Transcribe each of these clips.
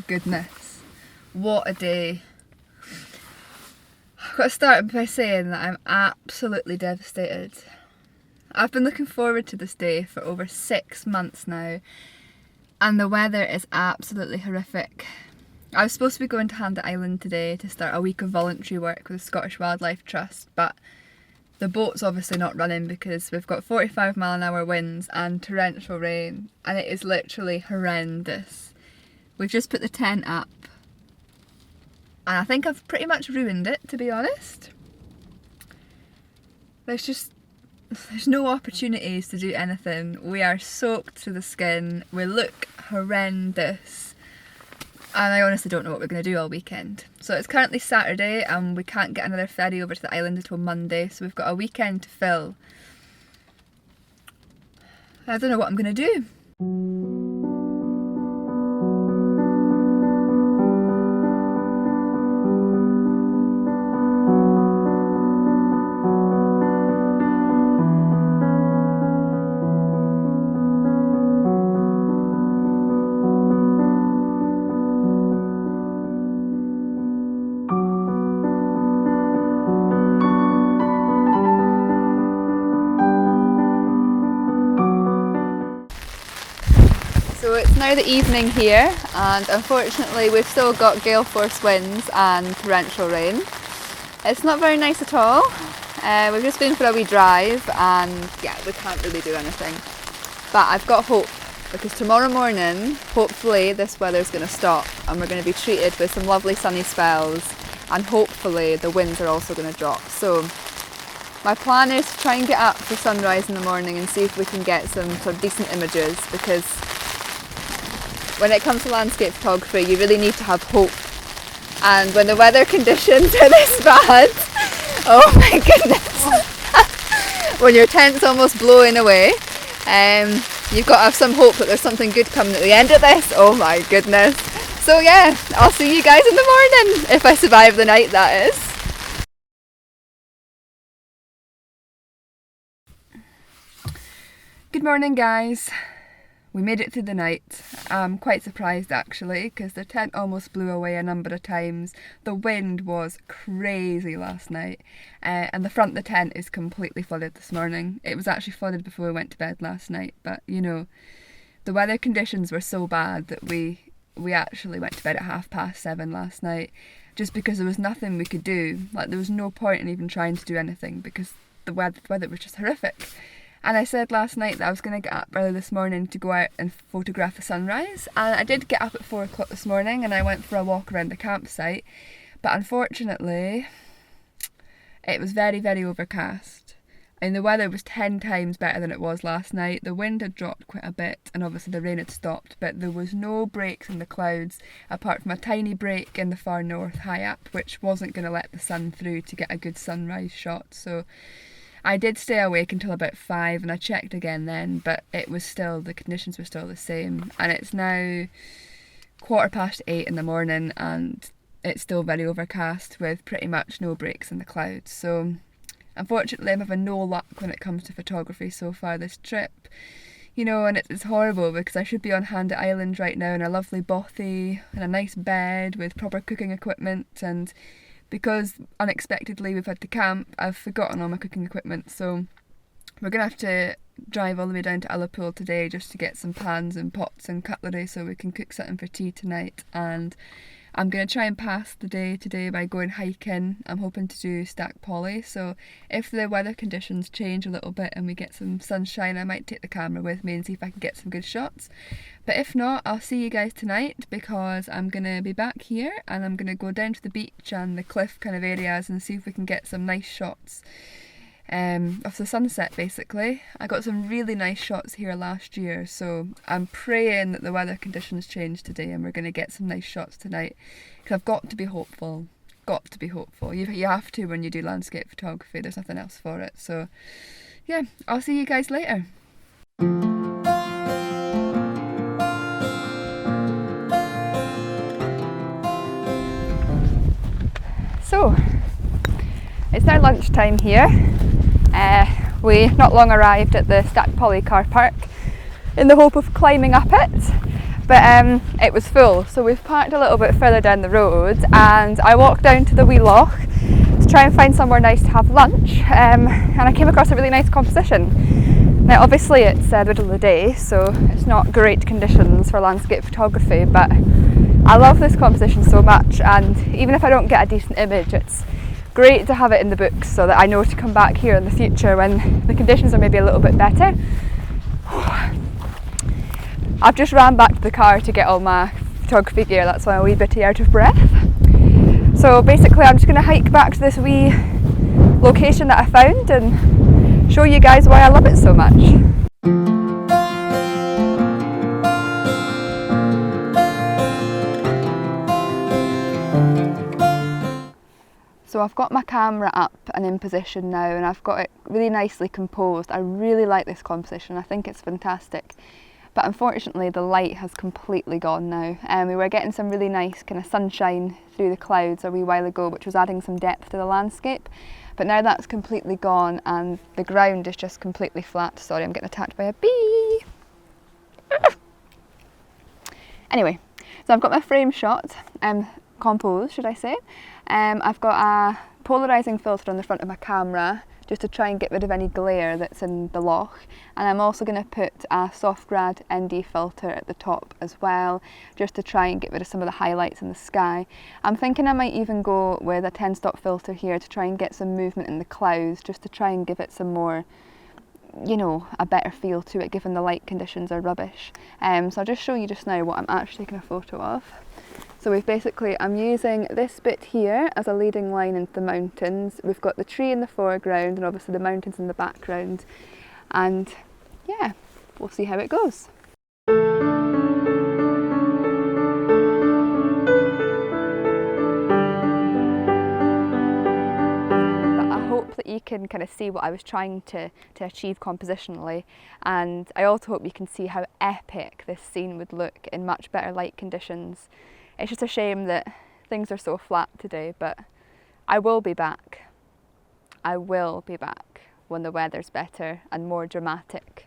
goodness, what a day. I've got to start by saying that I'm absolutely devastated. I've been looking forward to this day for over 6 months now, and the weather is absolutely horrific. I was supposed to be going to Hand Island today to start a week of voluntary work with the Scottish Wildlife Trust, but the boat's obviously not running because we've got 45-mile-an-hour winds and torrential rain, and it is literally horrendous. We've just put the tent up, and I think I've pretty much ruined it, to be honest. There's no opportunities to do anything. We are soaked to the skin, we look horrendous, and I honestly don't know what we're going to do all weekend. So it's currently Saturday and we can't get another ferry over to the island until Monday, so we've got a weekend to fill. I don't know what I'm going to do. So it's now the evening here, and unfortunately we've still got gale force winds and torrential rain. It's not very nice at all. We've just been for a wee drive and yeah, we can't really do anything. But I've got hope, because tomorrow morning hopefully this weather's going to stop and we're going to be treated with some lovely sunny spells, and hopefully the winds are also going to drop. So my plan is to try and get up for sunrise in the morning and see if we can get some sort of decent images, because when it comes to landscape photography you really need to have hope, and when the weather conditions are this bad, oh my goodness, when your tent's almost blowing away, you've got to have some hope that there's something good coming at the end of this. Oh my goodness. So yeah, I'll see you guys in the morning, if I survive the night, that is. Good morning guys. We made it through the night. I'm quite surprised actually, because the tent almost blew away a number of times. The wind was crazy last night, and the front of the tent is completely flooded this morning. It was actually flooded before we went to bed last night, but you know, the weather conditions were so bad that we actually went to bed at 7:30 last night, just because there was nothing we could do. Like, there was no point in even trying to do anything because the weather was just horrific. And I said last night that I was going to get up early this morning to go out and photograph the sunrise, and I did get up at 4 o'clock this morning and I went for a walk around the campsite, but unfortunately it was very, very overcast, and the weather was 10 times better than it was last night. The wind had dropped quite a bit and obviously the rain had stopped, but there was no breaks in the clouds apart from a tiny break in the far north high up, which wasn't going to let the sun through to get a good sunrise shot. So I did stay awake until about 5 and I checked again then, but it was still, the conditions were still the same, and it's now 8:15 in the morning and it's still very overcast with pretty much no breaks in the clouds. So unfortunately I'm having no luck when it comes to photography so far this trip, you know, and it's horrible because I should be on Hand Island right now in a lovely bothy and a nice bed with proper cooking equipment, and because unexpectedly we've had to camp, I've forgotten all my cooking equipment, so we're going to have to drive all the way down to Ullapool today just to get some pans and pots and cutlery so we can cook something for tea tonight. And I'm going to try and pass the day today by going hiking. I'm hoping to do Stack Polly, so if the weather conditions change a little bit and we get some sunshine, I might take the camera with me and see if I can get some good shots. But if not, I'll see you guys tonight, because I'm going to be back here and I'm going to go down to the beach and the cliff kind of areas and see if we can get some nice shots of the sunset basically. I got some really nice shots here last year, so I'm praying that the weather conditions change today and we're going to get some nice shots tonight, because I've got to be hopeful. Got to be hopeful. You have to when you do landscape photography, there's nothing else for it. So yeah, I'll see you guys later. So it's now lunchtime here. We not long arrived at the Stack Polly car park in the hope of climbing up it, but it was full, so we've parked a little bit further down the road, and I walked down to the wee loch to try and find somewhere nice to have lunch, and I came across a really nice composition. Now obviously it's the middle of the day, so it's not great conditions for landscape photography, but I love this composition so much, and even if I don't get a decent image, it's great to have it in the books so that I know to come back here in the future when the conditions are maybe a little bit better. I've just ran back to the car to get all my photography gear, that's why I'm a wee bit out of breath. So basically I'm just going to hike back to this wee location that I found and show you guys why I love it so much. So I've got my camera up and in position now, and I've got it really nicely composed. I really like this composition, I think it's fantastic. But unfortunately the light has completely gone now. We were getting some really nice kind of sunshine through the clouds a wee while ago, which was adding some depth to the landscape. But now that's completely gone and the ground is just completely flat. Sorry, I'm getting attacked by a bee. Anyway, so I've got my frame shot, composed should I say. I've got a polarising filter on the front of my camera just to try and get rid of any glare that's in the loch, and I'm also going to put a soft grad ND filter at the top as well, just to try and get rid of some of the highlights in the sky. I'm thinking I might even go with a 10-stop filter here to try and get some movement in the clouds, just to try and give it some more, you know, a better feel to it given the light conditions are rubbish. So I'll just show you just now what I'm actually taking a photo of. So I'm using this bit here as a leading line into the mountains. We've got the tree in the foreground and obviously the mountains in the background. And yeah, we'll see how it goes. But I hope that you can kind of see what I was trying to achieve compositionally, and I also hope you can see how epic this scene would look in much better light conditions. It's just a shame that things are so flat today, but I will be back. I will be back when the weather's better and more dramatic.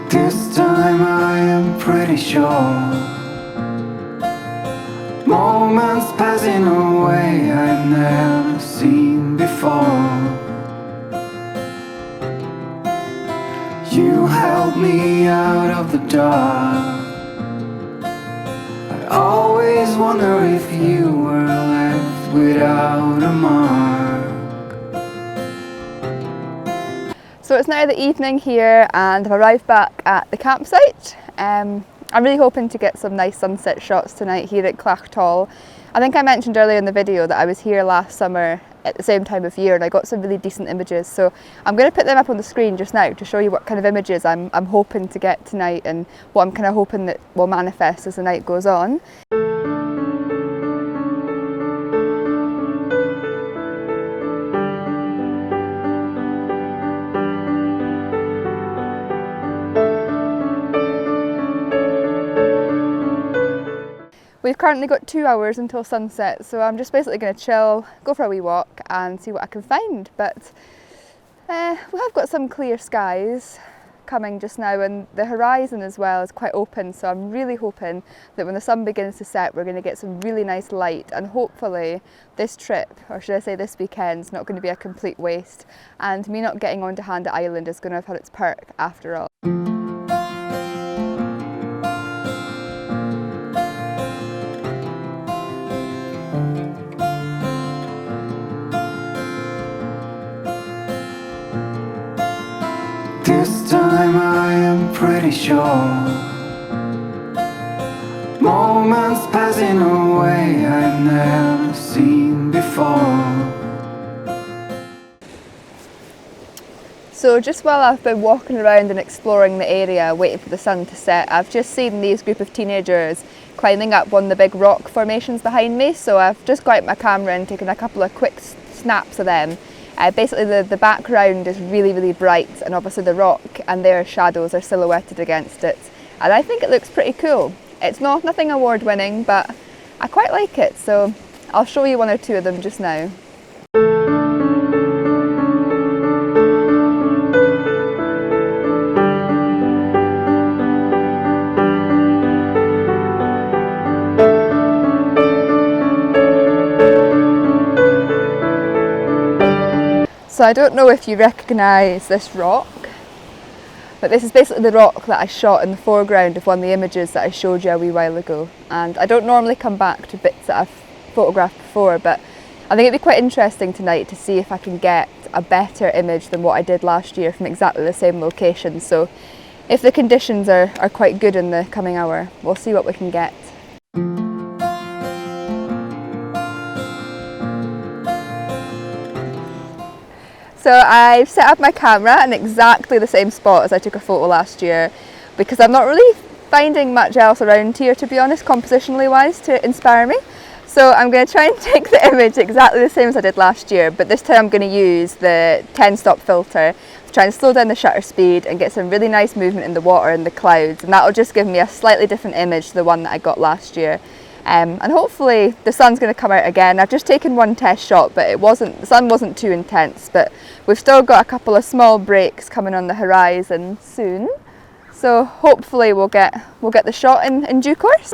This time I am pretty sure moments passing away I've never seen before. You held me out of the dark. I always wonder if you were left without a mark. So it's now the evening here and I've arrived back at the campsite. I'm really hoping to get some nice sunset shots tonight here at Clachtoll. I think I mentioned earlier in the video that I was here last summer at the same time of year and I got some really decent images, so I'm going to put them up on the screen just now to show you what kind of images I'm hoping to get tonight and what I'm kind of hoping that will manifest as the night goes on. We've currently got 2 hours until sunset, so I'm just basically going to chill, go for a wee walk and see what I can find. But we have got some clear skies coming just now, and the horizon as well is quite open, so I'm really hoping that when the sun begins to set we're going to get some really nice light, and hopefully this trip, or should I say this weekend, is not going to be a complete waste, and me not getting onto Handa Island is going to have had its perk after all. This time I am pretty sure moments passing away I've never seen before. So just while I've been walking around and exploring the area waiting for the sun to set, I've just seen these group of teenagers climbing up one of the big rock formations behind me, so I've just got out my camera and taken a couple of quick snaps of them. Basically the background is really bright, and obviously the rock and their shadows are silhouetted against it, and I think it looks pretty cool. It's nothing award winning, but I quite like it, so I'll show you one or two of them just now. So I don't know if you recognise this rock, but this is basically the rock that I shot in the foreground of one of the images that I showed you a wee while ago. And I don't normally come back to bits that I've photographed before, but I think it'd be quite interesting tonight to see if I can get a better image than what I did last year from exactly the same location. So if the conditions are quite good in the coming hour, we'll see what we can get. So I've set up my camera in exactly the same spot as I took a photo last year, because I'm not really finding much else around here, to be honest, compositionally wise, to inspire me. So I'm going to try and take the image exactly the same as I did last year, but this time I'm going to use the 10-stop filter to try and slow down the shutter speed and get some really nice movement in the water and the clouds, and that'll just give me a slightly different image to the one that I got last year. And hopefully the sun's going to come out again. I've just taken one test shot, but the sun wasn't too intense, but we've still got a couple of small breaks coming on the horizon soon. So hopefully we'll get the shot in due course.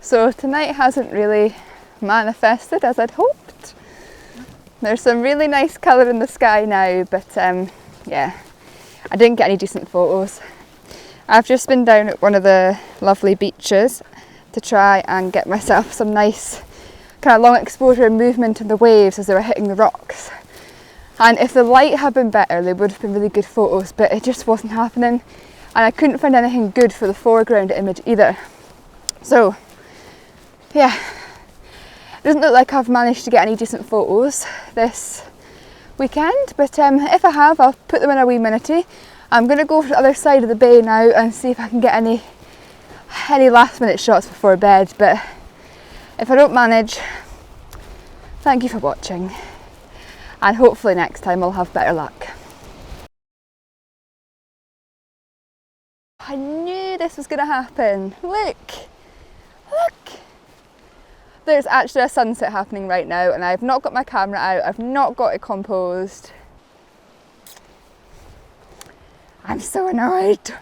So tonight hasn't really manifested as I'd hoped. There's some really nice colour in the sky now, but yeah, I didn't get any decent photos. I've just been down at one of the lovely beaches to try and get myself some nice kind of long exposure and movement in the waves as they were hitting the rocks. And if the light had been better, they would have been really good photos, but it just wasn't happening. And I couldn't find anything good for the foreground image either. So yeah, it doesn't look like I've managed to get any decent photos this weekend, but if I have, I'll put them in a wee minutey. I'm going to go to the other side of the bay now and see if I can get any last minute shots before bed, but if I don't manage, thank you for watching, and hopefully next time I'll have better luck. I knew this was going to happen. Look! There's actually a sunset happening right now, and I've not got my camera out, I've not got it composed. I'm so annoyed.